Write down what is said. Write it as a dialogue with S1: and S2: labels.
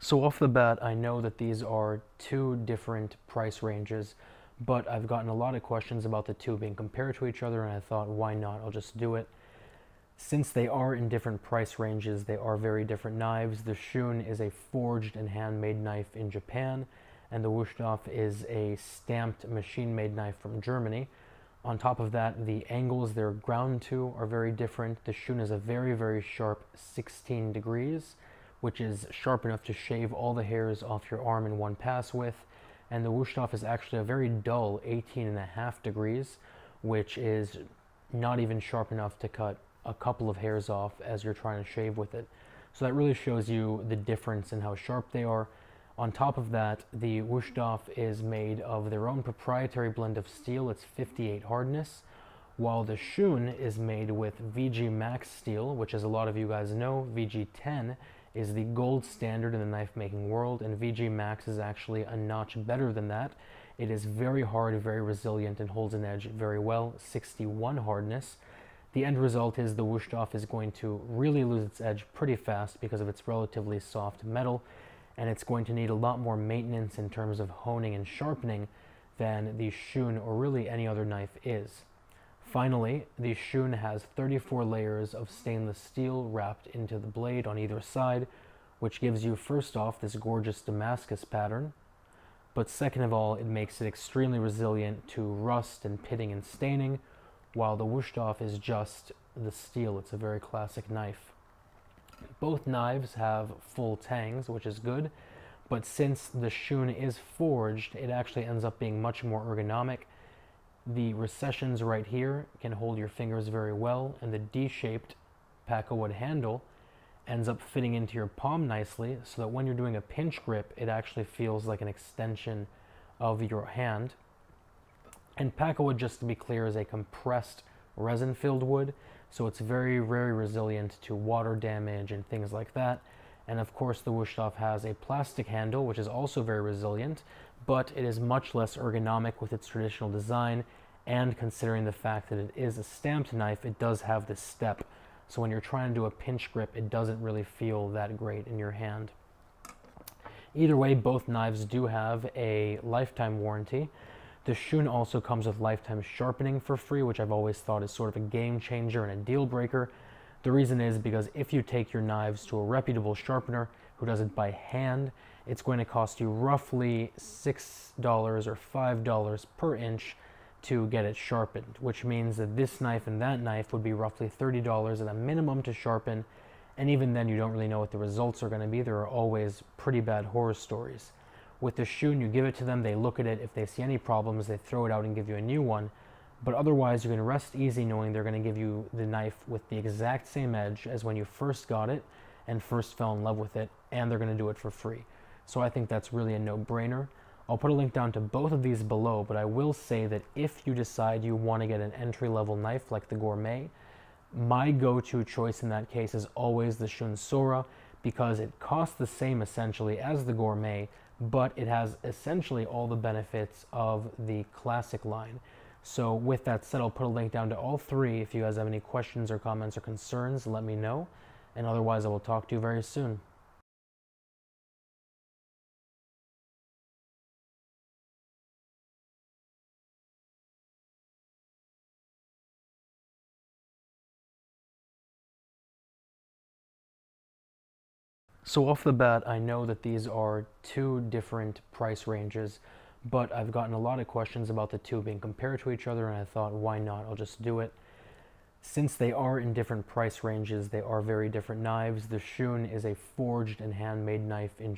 S1: So off the bat, I know that these are two different price ranges, but I've gotten a lot of questions about the two being compared to each other, and I thought, why not? I'll just do it. Since they are in different price ranges, they are very different knives. The Shun is a forged and handmade knife in Japan, and the Wusthof is a stamped machine-made knife from Germany. On top of that, the angles they're ground to are very different. The Shun is a very, very sharp 16 degrees, which is sharp enough to shave all the hairs off your arm in one pass with. And the Wusthof is actually a very dull 18.5 degrees, which is not even sharp enough to cut a couple of hairs off as you're trying to shave with it. So that really shows you the difference in how sharp they are. On top of that, the Wusthof is made of their own proprietary blend of steel. It's 58 hardness, while the Shun is made with VG Max steel, which, as a lot of you guys know, VG10 is the gold standard in the knife making world, and VG Max is actually a notch better than that. It is very hard, very resilient, and holds an edge very well, 61 hardness. The end result is the Wusthof is going to really lose its edge pretty fast because of its relatively soft metal, and it's going to need a lot more maintenance in terms of honing and sharpening than the Shun or really any other knife is. Finally, the Shun has 34 layers of stainless steel wrapped into the blade on either side, which gives you, first off, this gorgeous Damascus pattern, but second of all, it makes it extremely resilient to rust and pitting and staining, while the Wusthof is just the steel. It's a very classic knife. Both knives have full tangs, which is good, but since the Shun is forged, it actually ends up being much more ergonomic. The recessions right here can hold your fingers very well, and the D-shaped Packwood handle ends up fitting into your palm nicely, so that when you're doing a pinch grip, it actually feels like an extension of your hand. And Packwood, just to be clear, is a compressed resin-filled wood, so it's very, very resilient to water damage and things like that. And of course, the Wusthof has a plastic handle, which is also very resilient, but it is much less ergonomic with its traditional design, and considering the fact that it is a stamped knife, it does have this step. So when you're trying to do a pinch grip, it doesn't really feel that great in your hand. Either way, both knives do have a lifetime warranty. The Shun also comes with lifetime sharpening for free, which I've always thought is sort of a game changer and a deal breaker. The reason is because if you take your knives to a reputable sharpener who does it by hand, it's going to cost you roughly $6 or $5 per inch to get it sharpened, which means that this knife and that knife would be roughly $30 at a minimum to sharpen, and even then you don't really know what the results are going to be. There are always pretty bad horror stories. With the Shun, you give it to them, they look at it, if they see any problems, they throw it out and give you a new one. But otherwise, you can rest easy knowing they're going to give you the knife with the exact same edge as when you first got it and first fell in love with it, and they're going to do it for free. So I think that's really a no-brainer. I'll put a link down to both of these below, but I will say that if you decide you want to get an entry-level knife like the Gourmet, my go-to choice in that case is always the Shun Sora, because it costs the same essentially as the Gourmet, but it has essentially all the benefits of the classic line. So with that said, I'll put a link down to all three. If you guys have any questions or comments or concerns, let me know. And otherwise, I will talk to you very soon. So off the bat, I know that these are two different price ranges, but I've gotten a lot of questions about the two being compared to each other, and I thought, why not? I'll just do it. Since they are in different price ranges, they are very different knives. The Shun is a forged and handmade knife in